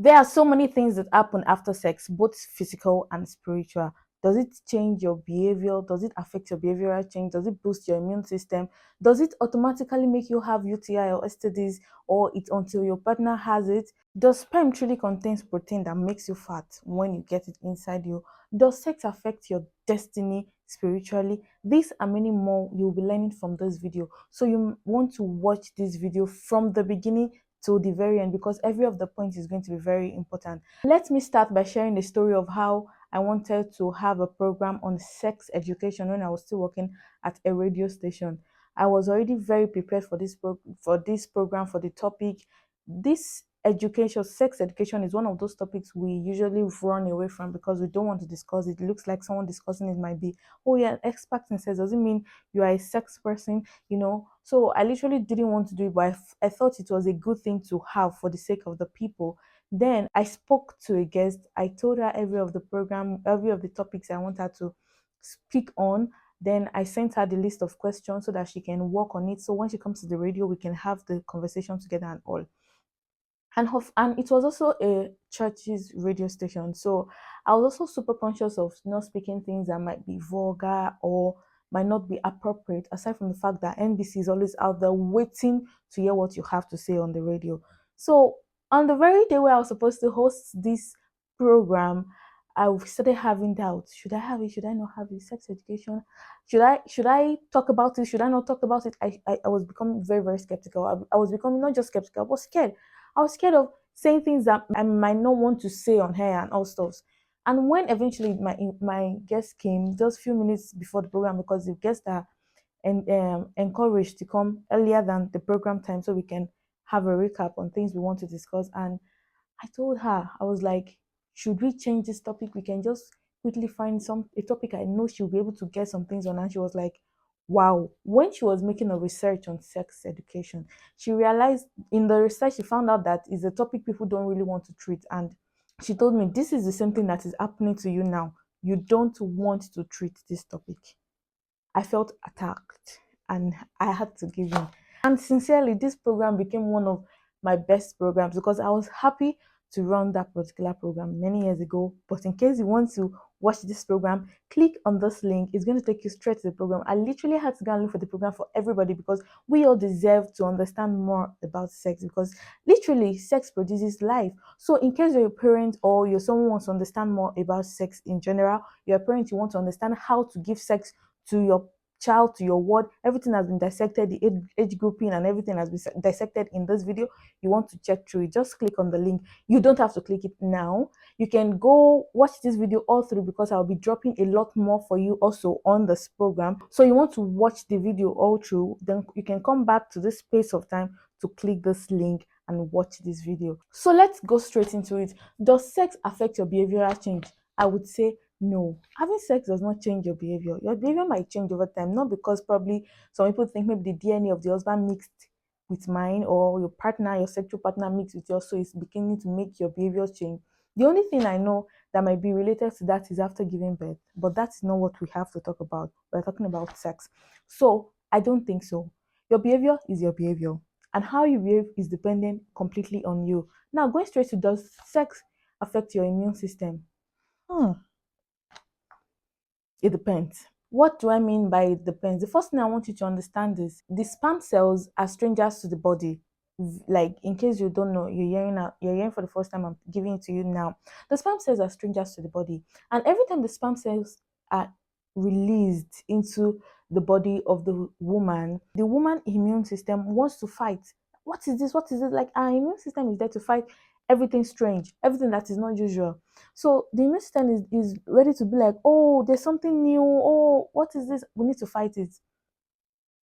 There are so many things that happen after sex, both physical and spiritual. Does it change your behavior? Does it affect your behavioral change? Does it boost your immune system? Does it automatically make you have UTI or STDs, or it until your partner has it? Does sperm truly contains protein that makes you fat when you get it inside you? Does sex affect your destiny spiritually? These and many more you'll be learning from this video. So you want to watch this video from the beginning to the very end, because every of the points is going to be very important. Let me start by sharing the story of how I wanted to have a program on sex education when I was still working at a radio station. I was already very prepared for this program, for the topic. This education, sex education, is one of those topics we usually run away from because we don't want to discuss it. It looks like someone discussing it might be, oh yeah, expert in sex doesn't mean you are a sex person. So I literally didn't want to do it, but I thought it was a good thing to have for the sake of the people. Then I spoke to a guest. I told her every of the topics I want her to speak on. Then I sent her the list of questions so that she can work on it. So when she comes to the radio, we can have the conversation together and all. And it was also a church's radio station, so I was also super conscious of not speaking things that might be vulgar or might not be appropriate, aside from the fact that NBC is always out there waiting to hear what you have to say on the radio. So on the very day where I was supposed to host this program, I started having doubts. Should I have it? Should I not have it? Sex education. Should I talk about it? Should I not talk about it? I was becoming very, very skeptical. I was becoming not just skeptical, I was scared. I was scared of saying things that I might not want to say on here and all stuff. And when eventually my guest came, just a few minutes before the program, because the guests are encouraged to come earlier than the program time so we can have a recap on things we want to discuss. And I told her, I was like, should we change this topic? We can just quickly find a topic I know she'll be able to get some things on. And she was like, wow. When she was making a research on sex education, she realized in the research she found out that is a topic people don't really want to treat. And she told me, this is the same thing that is happening to you now. You don't want to treat this topic. I felt attacked and I had to give in. And sincerely, this program became one of my best programs because I was happy to run that particular program many years ago. But in case you want to watch this program, click on this link. It's going to take you straight to the program. I literally had to go and look for the program for everybody because we all deserve to understand more about sex, because literally sex produces life. So in case you're a parent or you're someone who wants to understand more about sex in general, you're a parent, you want to understand how to give sex to your child, to your word, everything has been dissected, the age grouping and everything has been dissected in this video. You want to check through it, just click on the link. You don't have to click it now. You can go watch this video all through because I'll be dropping a lot more for you also on this program. So you want to watch the video all through, then you can come back to this space of time to click this link and watch this video. So let's go straight into it. Does sex affect your behavioral change? I would say no. Having sex does not change your behavior. Your behavior might change over time, not because probably some people think maybe the DNA of the husband mixed with mine, or your partner, your sexual partner mixed with yours, so it's beginning to make your behavior change. The only thing I know that might be related to that is after giving birth, but that's not what we have to talk about. We're talking about sex. So I don't think so. Your behavior is your behavior, and how you behave is dependent completely on you. Now, going straight to, does sex affect your immune system? Hmm. It depends. What do I mean by it depends? The first thing I want you to understand is the sperm cells are strangers to the body. Like, in case you don't know, you're hearing for the first time, I'm giving it to you now. The sperm cells are strangers to the body, and every time the sperm cells are released into the body of the woman immune system wants to fight. What is this? What is it? Like, our immune system is there to fight everything strange, everything that is not usual. So the immune system is ready to be like, oh, there's something new. Oh, what is this? We need to fight it.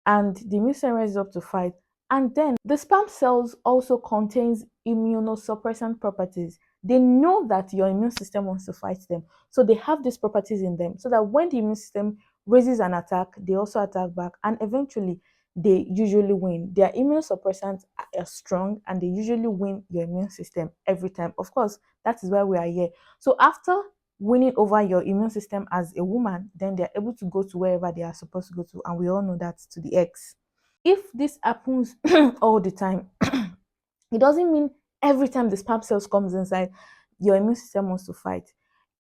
And the immune system rises up to fight. And then the sperm cells also contains immunosuppressant properties. They know that your immune system wants to fight them. So they have these properties in them so that when the immune system raises an attack, they also attack back. And eventually, they usually win. Their immunosuppressants are strong and they usually win your immune system every time. Of course, that is why we are here. So after winning over your immune system as a woman, then they're able to go to wherever they are supposed to go to. And we all know that, to the X. If this happens all the time, it doesn't mean Every time the sperm cells comes inside, your immune system wants to fight.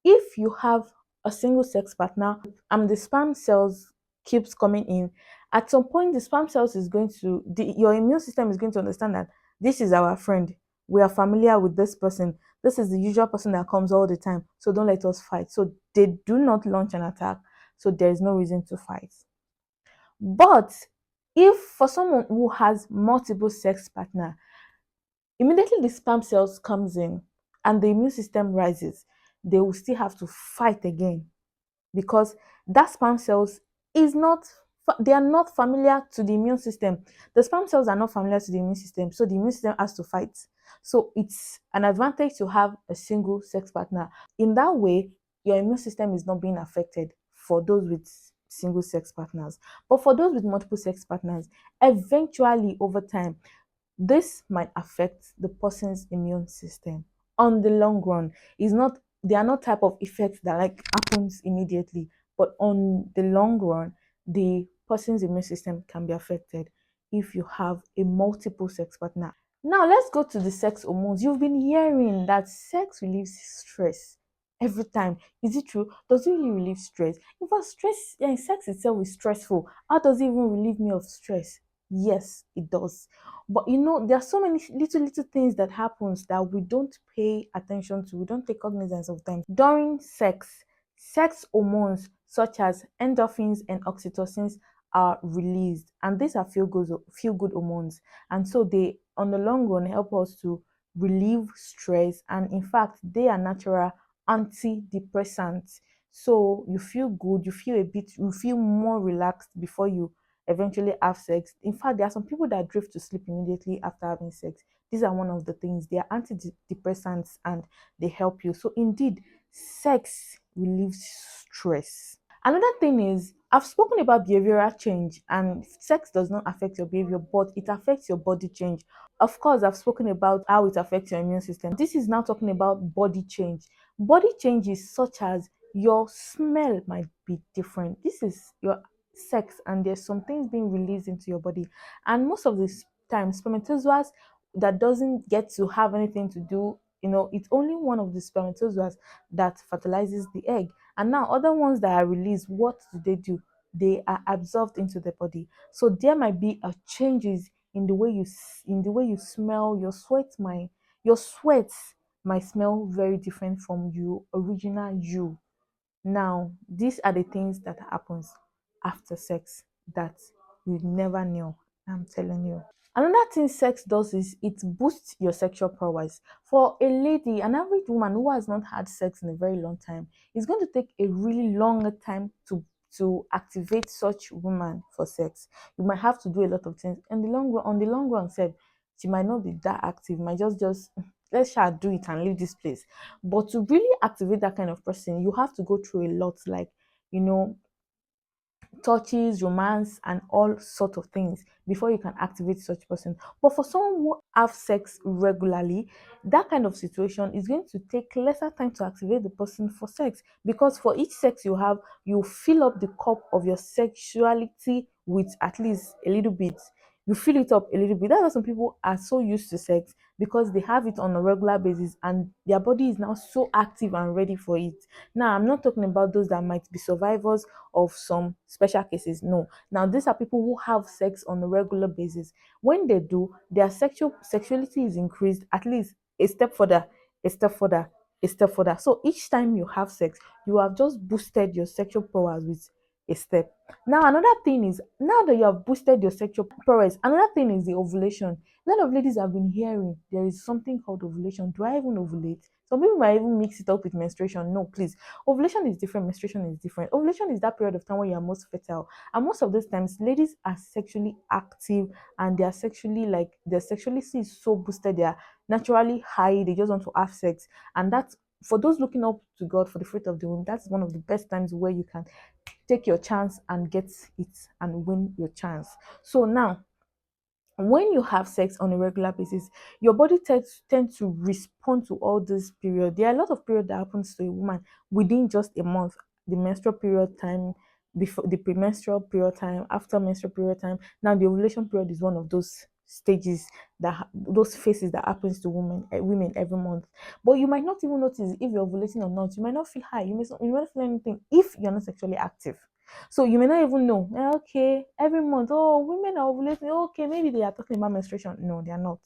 If you have a single sex partner and the sperm cells keeps coming in, at some point the sperm cells is going to your immune system is going to understand that this is our friend. We are familiar with this person. This is the usual person that comes all the time. So don't let us fight. So they do not launch an attack. So there is no reason to fight. But if for someone who has multiple sex partner, immediately the sperm cells comes in and the immune system rises, they will still have to fight again because that sperm cells is not they are not familiar to the immune system. The sperm cells are not familiar to the immune system, so the immune system has to fight. So it's an advantage to have a single sex partner. In that way, your immune system is not being affected for those with single sex partners. But for those with multiple sex partners, eventually over time, this might affect the person's immune system on the long run. Is not They are not type of effects that like happens immediately, but on the long run, the person's immune system can be affected if you have a multiple sex partner. Now let's go to the sex hormones. You've been hearing that sex relieves stress every time. Is it true? Does it really relieve stress? In fact, stress and sex itself is stressful. How does it even relieve me of stress? Yes, it does. But there are so many little things that happens that we don't pay attention to. We don't take cognizance of them. During sex hormones such as endorphins and oxytocins are released, and these are feel good hormones, and so they on the long run help us to relieve stress, and in fact they are natural antidepressants. So you feel good, you feel more relaxed before you eventually have sex. In fact, there are some people that drift to sleep immediately after having sex. These are one of the things. They are antidepressants and they help you. So indeed, sex relieves stress. Another thing is, I've spoken about behavioral change, and sex does not affect your behavior, but it affects your body change. Of course, I've spoken about how it affects your immune system. This is now talking about body change. Body changes such as your smell might be different. This is your sex, and there's some things being released into your body. And most of the time, spermatozoas that doesn't get to have anything to do, it's only one of the spermatozoas that fertilizes the egg. And now other ones that are released, what do? They are absorbed into the body. So there might be a changes in the way you smell. Your sweat might smell very different from your original you. Now, these are the things that happens after sex that you never knew. I'm telling you. Another thing sex does is it boosts your sexual prowess. For a lady, an average woman who has not had sex in a very long time, it's going to take a really longer time to activate such woman for sex. You might have to do a lot of things. In the long run, on the long run, said she might not be that active. Might just let's shall do it and leave this place. But to really activate that kind of person, you have to go through a lot, like you know touches, romance, and all sort of things before you can activate such person. But for someone who have sex regularly, that kind of situation is going to take lesser time to activate the person for sex, because for each sex you have, you fill up the cup of your sexuality with at least a little bit. You fill it up a little bit. That's why some people are so used to sex, because they have it on a regular basis and their body is now so active and ready for it. Now, I'm not talking about those that might be survivors of some special cases. No. Now, these are people who have sex on a regular basis. When they do, their sexuality is increased at least a step further, a step further, a step further. So each time you have sex, you have just boosted your sexual powers with a step. Now, another thing is, now that you have boosted your sexual prowess, another thing is the ovulation. A lot of ladies have been hearing there is something called ovulation. Do I even ovulate? Some people might even mix it up with menstruation. No, please. Ovulation is different, menstruation is different. Ovulation is that period of time when you are most fertile. And most of those times, ladies are sexually active and they are sexually like their sexuality is so boosted, they are naturally high, they just want to have sex. And that's for those looking up to God for the fruit of the womb, that's one of the best times where you can take your chance and get it and win your chance. So now when you have sex on a regular basis, your body tend to respond to all this period. There are a lot of period that happens to a woman within just a month. The menstrual period time, before the premenstrual period time, after menstrual period time. Now the ovulation period is one of those stages those phases that happens to women every month. But you might not even notice if you're ovulating or not. You might not feel high. You might not feel anything if you're not sexually active. So you may not even know. Okay, every month, oh, women are ovulating. Okay, maybe they are talking about menstruation. No, they are not.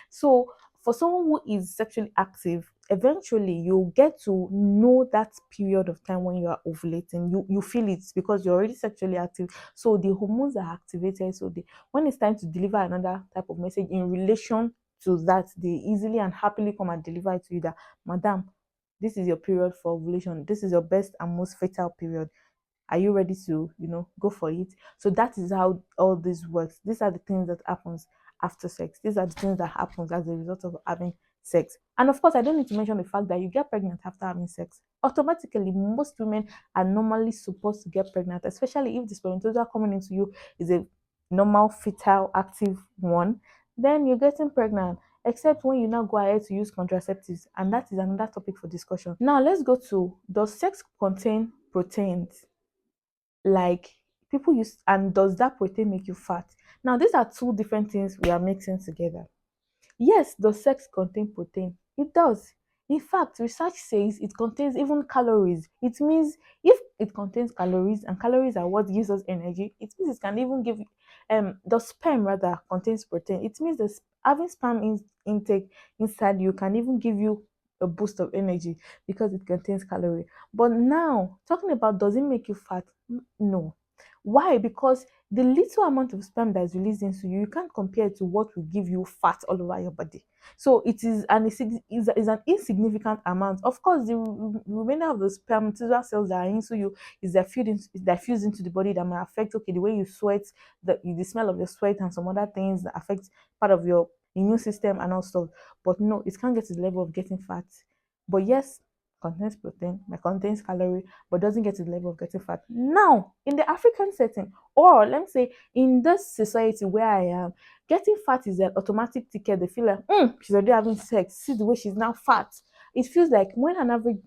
So for someone who is sexually active, eventually you'll get to know that period of time when you are ovulating. You feel it because you're already sexually active. So the hormones are activated. So when it's time to deliver another type of message in relation to that, they easily and happily come and deliver it to you that, madam, this is your period for ovulation. This is your best and most fertile period. Are you ready to, go for it? So that is how all this works. These are the things that happens after sex. These are the things that happens as a result of having sex. And of course, I don't need to mention the fact that you get pregnant after having sex. Automatically, most women are normally supposed to get pregnant, especially if the spermatozoa coming into you is a normal, fertile, active one. Then you're getting pregnant, except when you now go ahead to use contraceptives. And that is another topic for discussion. Now, let's go to, does sex contain proteins? Like people use, and does that protein make you fat? Now these are two different things we are mixing together. Yes, does sex contain protein? It does. In fact, research says it contains even calories. It means if it contains calories, and calories are what gives us energy, it means it can even give the sperm rather contains protein. It means that having intake inside you can even give you a boost of energy because it contains calorie. But now talking about, does it make you fat? No. Why? Because the little amount of sperm that is released into you, you can't compare it to what will give you fat all over your body. So it is an insignificant amount. Of course, the remainder of the spermatozoa cells that are into you is diffused into the body that might affect, okay, the way you sweat, the smell of your sweat, and some other things that affect part of your immune system and all stuff. But no, it can't get to the level of getting fat. But yes, contains protein, contains calorie, but doesn't get to the level of getting fat. Now, in the African setting, or let me say in this society where I am, getting fat is an automatic ticket. They feel like, she's already having sex. See the way she's now fat. It feels like when an average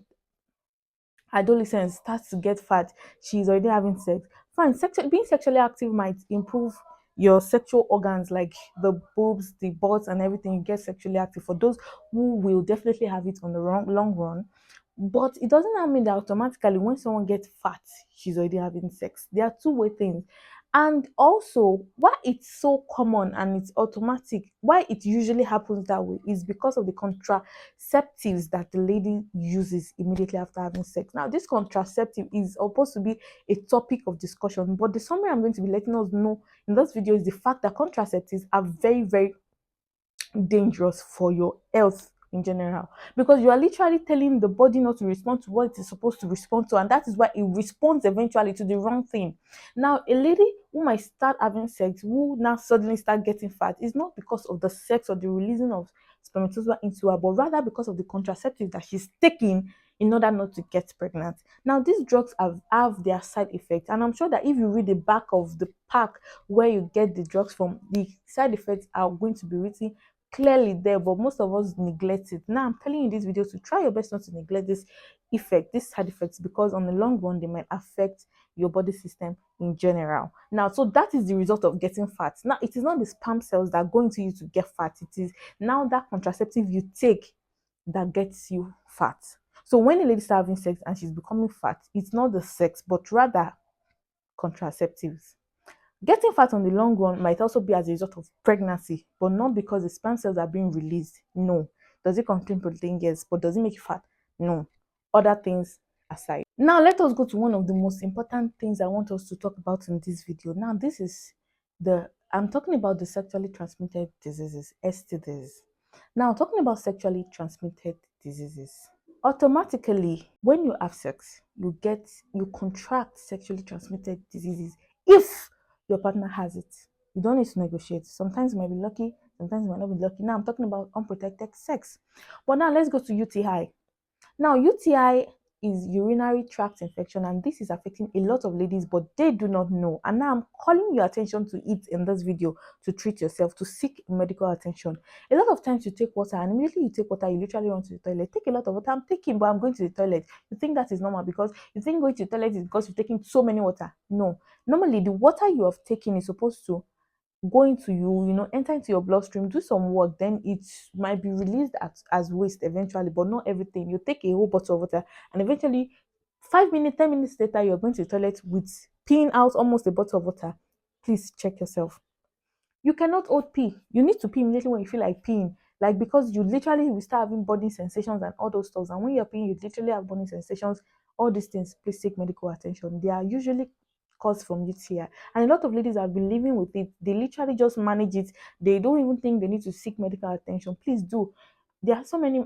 adolescent starts to get fat, she's already having sex. Fine, being sexually active might improve your sexual organs like the boobs, the butts, and everything. You get sexually active for those who will definitely have it on the long run. But it doesn't mean that automatically when someone gets fat, she's already having sex. There are two-way things. And also, why it's so common and it's automatic, why it usually happens that way is because of the contraceptives that the lady uses immediately after having sex. Now, this contraceptive is supposed to be a topic of discussion, but the summary I'm going to be letting us know in this video is the fact that contraceptives are very, very dangerous for your health in general, because you are literally telling the body not to respond to what it is supposed to respond to, and that is why it responds eventually to the wrong thing. Now, a lady who might start having sex, who now suddenly start getting fat, is not because of the sex or the releasing of spermatozoa into her, but rather because of the contraceptive that she's taking in order not to get pregnant. Now, these drugs have their side effects, and I'm sure that if you read the back of the pack where you get the drugs from, the side effects are going to be written clearly there, but most of us neglect it. Now I'm telling you in this video to try your best not to neglect these side effects, because on the long run they might affect your body system in general. Now, so that is the result of getting fat. Now, it is not the sperm cells that go into you to get fat. It is now that contraceptive you take that gets you fat. So when a lady starts having sex and she's becoming fat, it's not the sex, but rather contraceptives. Getting fat on the long run might also be as a result of pregnancy, but not because the sperm cells are being released. No. Does it contain protein? Yes. But does it make you fat? No. Other things aside. Now, let us go to one of the most important things I want us to talk about in this video. Now, I'm talking about the sexually transmitted diseases, STDs. Now, talking about sexually transmitted diseases. Automatically, when you have sex, you contract sexually transmitted diseases if your partner has it. You don't need to negotiate. Sometimes you might be lucky, sometimes you might not be lucky. Now I'm talking about unprotected sex. But now let's go to UTI. Now, UTI is urinary tract infection, and this is affecting a lot of ladies, but they do not know. And now I'm calling your attention to it in this video to treat yourself, to seek medical attention. A lot of times you take water, and immediately you take water, you literally run to the toilet. Take a lot of water. I'm taking, but I'm going to the toilet. You think that is normal because you think going to the toilet is because you're taking so many water. No. Normally, the water you have taken is supposed to go into you, enter into your bloodstream, do some work, then it might be released as waste eventually, but not everything. You take a whole bottle of water, and eventually 5 minutes, 10 minutes later, you're going to the toilet with peeing out almost a bottle of water. Please check yourself. You cannot hold pee. You need to pee immediately when you feel like peeing. Like, because you literally will start having burning sensations and all those stuff. And when you're peeing, you literally have burning sensations. All these things, please seek medical attention. They are usually caused from UTI. And a lot of ladies have been living with it. They literally just manage it. They don't even think they need to seek medical attention. Please do. There are so many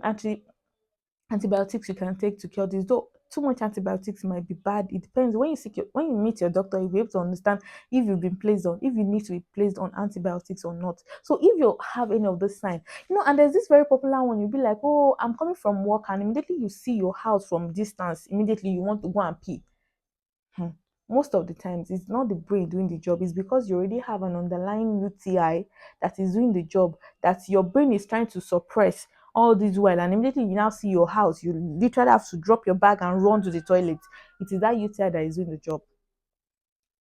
antibiotics you can take to cure this. Though too much antibiotics might be bad. It depends. When you meet your doctor, you'll be able to understand if you've been placed on, if you need to be placed on antibiotics or not. So if you have any of this sign, and there's this very popular one, you'll be like, oh, I'm coming from work, and immediately you see your house from distance, immediately you want to go and pee. Hmm. Most of the times, it's not the brain doing the job. It's because you already have an underlying UTI that is doing the job, that your brain is trying to suppress all this while. And immediately you now see your house, you literally have to drop your bag and run to the toilet. It is that UTI that is doing the job.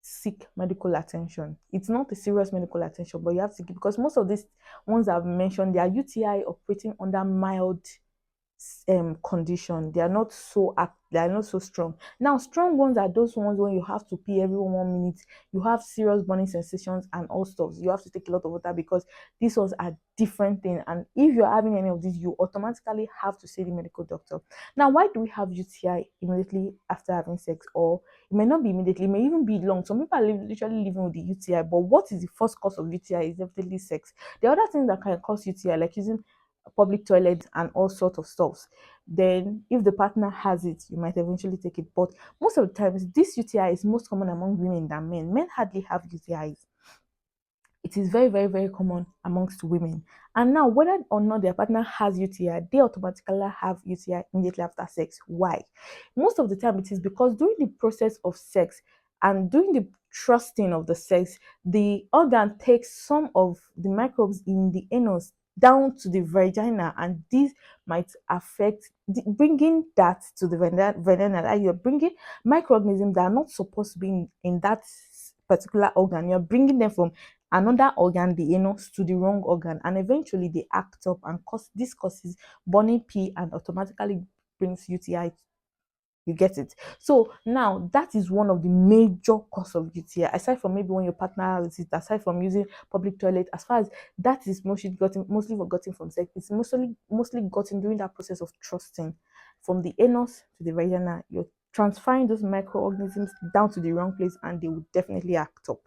Seek medical attention. It's not a serious medical attention, but you have to, because most of these ones I've mentioned, they are UTI operating under mild condition. They are not so strong. Now strong ones are those ones when you have to pee every 1 minute, you have serious burning sensations and all stuff. You have to take a lot of water, because these ones are different thing. And if you're having any of these, you automatically have to see the medical doctor. Now, why do we have UTI immediately after having sex? Or it may not be immediately, it may even be long. Some people are literally living with the UTI, but what is the first cause of UTI is definitely sex. The other things that can cause UTI, like using public toilets and all sorts of stuff, then if the partner has it, you might eventually take it. But most of the times, this UTI is most common among women than men. Men hardly have UTIs. It is very, very, very common amongst women. And now, whether or not their partner has UTI, they automatically have UTI immediately after sex. Why? Most of the time, it is because during the process of sex and during the trusting of the sex, the organ takes some of the microbes in the anus down to the vagina, and this might affect bringing that to the vagina. That you're bringing microorganisms that are not supposed to be in that particular organ. You're bringing them from another organ, the anus, to the wrong organ, and eventually they act up and causes burning pee, and automatically brings UTI. You get it? So now that is one of the major cause of UTI. Aside from maybe when your partner has it, aside from using public toilet, as far as that is mostly forgotten from sex, it's mostly gotten during that process of trusting, from the anus to the vagina. You're transferring those microorganisms down to the wrong place, and they will definitely act up.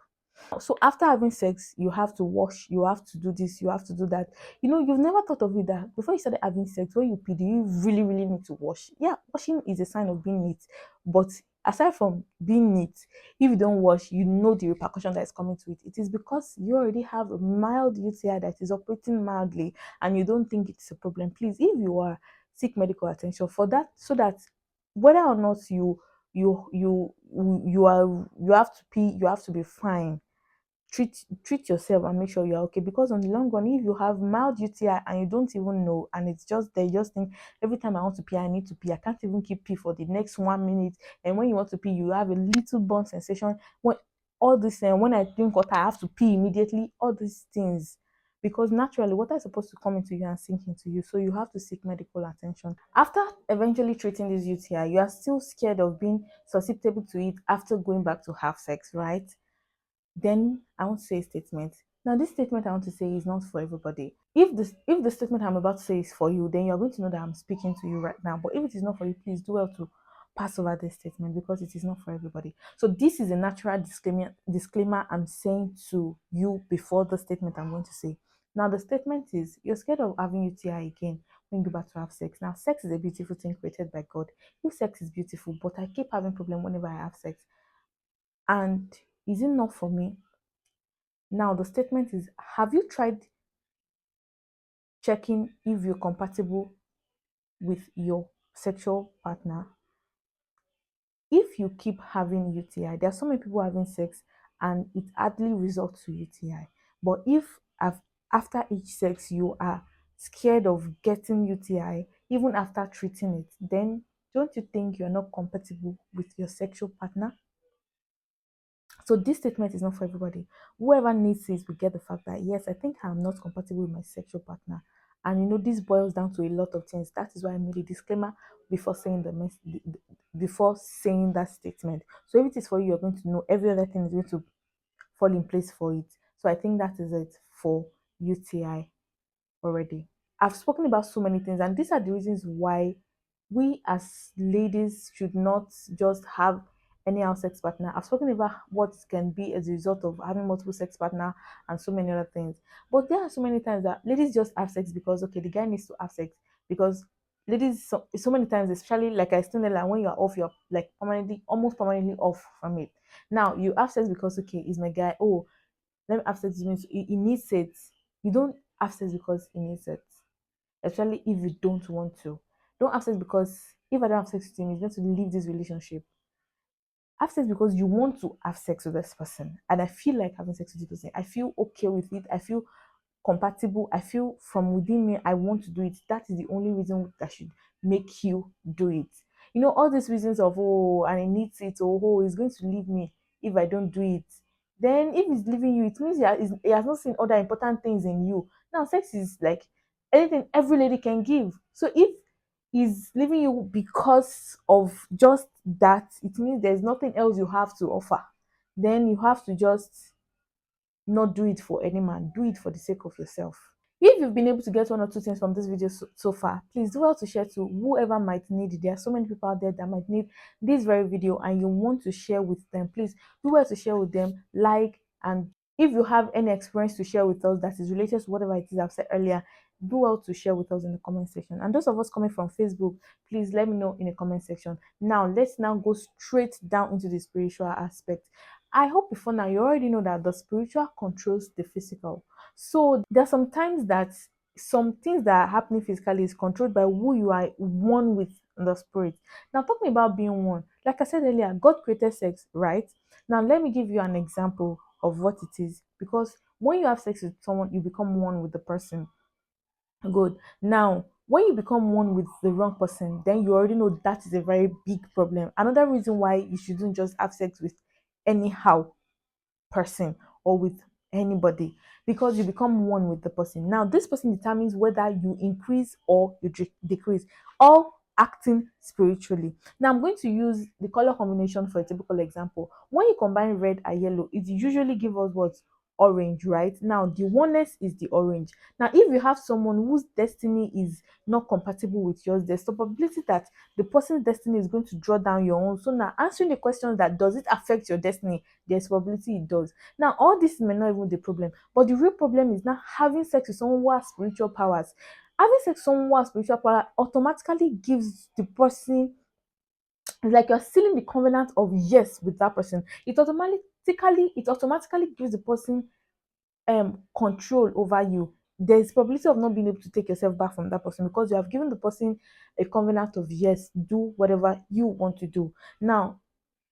So after having sex, you have to wash, you have to do this, you have to do that. You've never thought of it that before you started having sex, when you pee, do you really, really need to wash? Yeah, washing is a sign of being neat. But aside from being neat, if you don't wash, you know the repercussion that is coming to it. It is because you already have a mild UTI that is operating mildly, and you don't think it's a problem. Please, if you are, seek medical attention for that, so that whether or not you have to pee, you have to be fine. Treat yourself and make sure you're okay, because on the long run, if you have mild UTI and you don't even know, and it's just there, you just think every time I want to pee, I need to pee, I can't even keep pee for the next 1 minute, and when you want to pee, you have a little burn sensation. When all this, and when I drink water, I have to pee immediately, all these things, because naturally water is supposed to come into you and sink into you. So you have to seek medical attention. After eventually treating this UTI, you are still scared of being susceptible to it after going back to have sex, right? Then I want to say a statement. Now, this statement I want to say is not for everybody. If the statement I'm about to say is for you, then you're going to know that I'm speaking to you right now. But if it is not for you, please do well to pass over this statement, because it is not for everybody. So this is a natural disclaimer I'm saying to you before the statement I'm going to say. Now, the statement is, you're scared of having UTI again when you go back to have sex. Now, sex is a beautiful thing created by God. If sex is beautiful, but I keep having problem whenever I have sex, and is it not for me? Now, the statement is, have you tried checking if you're compatible with your sexual partner? If you keep having UTI, there are so many people having sex and it hardly results to UTI. But if after each sex you are scared of getting UTI, even after treating it, then don't you think you're not compatible with your sexual partner? So this statement is not for everybody. Whoever needs it will get the fact that yes, I think I'm not compatible with my sexual partner. And this boils down to a lot of things. That is why I made a disclaimer before saying before saying that statement. So if it is for you, you're going to know every other thing is going to fall in place for it. So I think that is it for UTI already. I've spoken about so many things, and these are the reasons why we as ladies should not just have anyhow sex partner. I've spoken about what can be as a result of having multiple sex partner and so many other things. But there are so many times that ladies just have sex because okay, the guy needs to have sex because ladies so many times, especially like I explained earlier, when you're off, you're like permanently, almost permanently off from it. Now you have sex because okay, he's my guy. Oh, let me have sex with him. So he needs sex. You don't have sex because he needs sex, especially if you don't want to. Don't have sex because if I don't have sex with him, he's going to leave this relationship. Have sex because you want to have sex with this person. And I feel like having sex with this person. I feel okay with it. I feel compatible. I feel from within me, I want to do it. That is the only reason that should make you do it. All these reasons of, oh, and he needs it, or oh, he's going to leave me if I don't do it. Then, if he's leaving you, it means he has not seen other important things in you. Now, sex is like anything every lady can give. So, if he's leaving you because of just that, it means there's nothing else you have to offer. Then you have to just not do it for any man, do it for the sake of yourself. If you've been able to get one or two things from this video so far, please do well to share to whoever might need it. There are so many people out there that might need this very video and you want to share with them. Please do well to share with them, like, and if you have any experience to share with us that is related to whatever it is I've said earlier, do well to share with us in the comment section. And those of us coming from Facebook, please let me know in the comment section. Now let's now go straight down into the spiritual aspect. I hope before now you already know that the spiritual controls the physical. So there are some times that some things that are happening physically is controlled by who you are one with in the spirit. Now, talking about being one, like I said earlier, God created sex, right? Now, let me give you an example of what it is. Because when you have sex with someone, you become one with the person. Good. Now, when you become one with the wrong person, then you already know that is a very big problem. Another reason why you shouldn't just have sex with anyhow person or with anybody, because you become one with the person. Now this person determines whether you increase or you decrease, all acting spiritually. Now I'm going to use the color combination for a typical example. When you combine red and yellow, it usually gives us what? Orange, right? Now the oneness is the orange. Now if you have someone whose destiny is not compatible with yours, there's the probability that the person's destiny is going to draw down your own. So now answering the question that does it affect your destiny, there's probability it does. Now all this may not even be the problem, but the real problem is now having sex with someone who has spiritual powers. Having sex with someone who has spiritual power automatically gives the person, it's like you're sealing the covenant of yes with that person. It automatically gives the person control over you. There's probability of not being able to take yourself back from that person because you have given the person a covenant of yes, do whatever you want to do. Now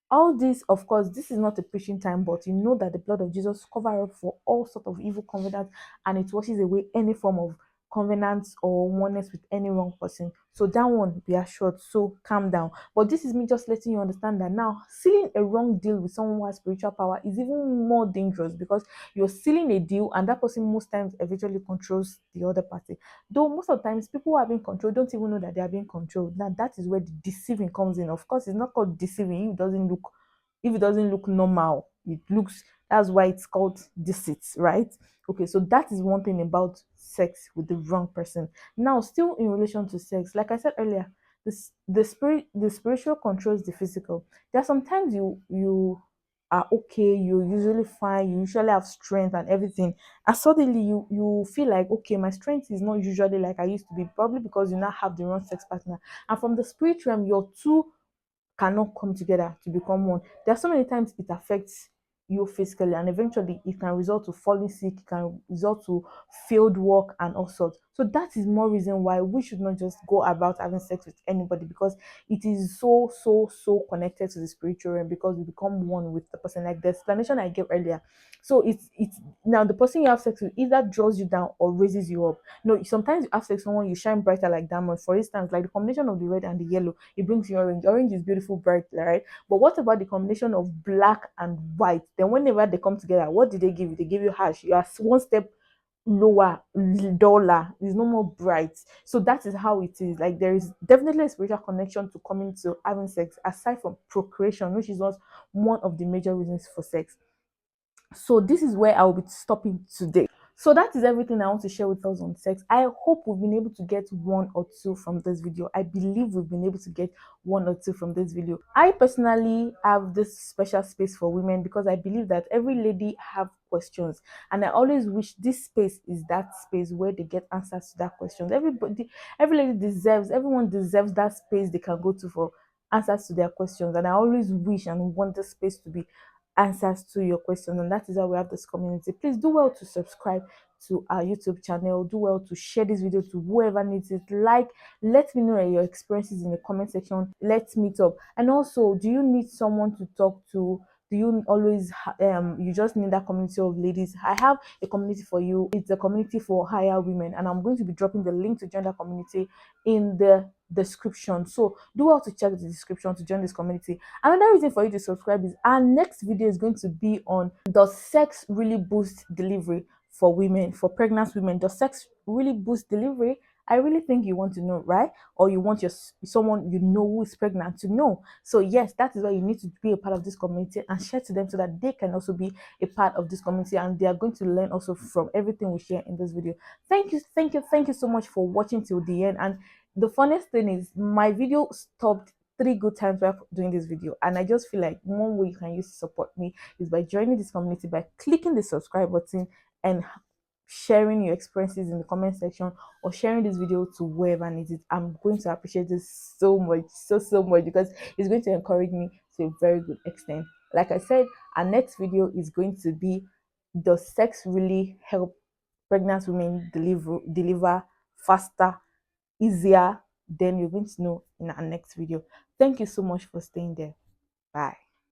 all this, of course, this is not a preaching time, but you know that the blood of Jesus cover up for all sort of evil covenants, and it washes away any form of covenants or oneness with any wrong person. So that one, be assured. So calm down. But this is me just letting you understand that now sealing a wrong deal with someone who has spiritual power is even more dangerous because you're sealing a deal, and that person most times eventually controls the other party. Though most of the times people who are being controlled don't even know that they are being controlled. Now that is where the deceiving comes in. Of course, it's not called deceiving if it doesn't look normal. It looks, that's why it's called deceit, right? Okay, so that is one thing about sex with the wrong person. Now, still in relation to sex, like I said earlier, the spiritual controls the physical. There are sometimes you are okay, you're usually fine, you usually have strength and everything, and suddenly you feel like okay, my strength is not usually like I used to be, probably because you now have the wrong sex partner. And from the spirit realm, your two cannot come together to become one. There are so many times it affects you physically, and eventually it can result to falling sick, it can result to failed work and all sorts. So that is more reason why we should not just go about having sex with anybody, because it is so connected to the spiritual realm, because we become one with the person, like the explanation I gave earlier. So it's now the person you have sex with either draws you down or raises you up. Sometimes you have sex with someone, you shine brighter like diamond. For instance, like the combination of the red and the yellow, it brings you orange. Orange is beautiful, bright, right? But what about the combination of black and white? Then whenever they come together, what did they give you? They give you harsh. You are one step lower, duller. It's no more bright. So that is how it is. Like there is definitely a spiritual connection to coming to having sex, aside from procreation, which is not one of the major reasons for sex. So this is where I'll be stopping today. So that is everything I want to share with us on sex. I hope we've been able to get one or two from this video. I believe we've been able to get one or two from this video. I personally have this special space for women because I believe that every lady have questions, and I always wish this space is that space where they get answers to that questions. Everyone deserves that space they can go to for answers to their questions, and I always wish and want this space to be answers to your questions, and that is why we have this community. Please do well to subscribe to our YouTube channel. Do well to share this video to whoever needs it. Let me know your experiences in the comment section. Let's meet up. And also, do you need someone to talk to? Do you always you just need that community of ladies? I have a community for you. It's a community for higher women, and I'm going to be dropping the link to join that community in the description. So do well to check the description to join this community. Another reason for you to subscribe is our next video is going to be on, does sex really boost delivery for women, for pregnant women? Does sex really boost delivery? I really think you want to know, right? Or you want someone you know who is pregnant to know. So yes, that is why you need to be a part of this community and share to them so that they can also be a part of this community, and they are going to learn also from everything we share in this video. Thank you so much for watching till the end. And the funniest thing is my video stopped three good times while doing this video, and I just feel like one way you can use to support me is by joining this community, by clicking the subscribe button and sharing your experiences in the comment section, or sharing this video to whoever needs it. I'm going to appreciate this so much, so much, because it's going to encourage me to a very good extent. Like I said, our next video is going to be, does sex really help pregnant women deliver faster, easier? Then you're going to know in our next video. Thank you so much for staying there. Bye.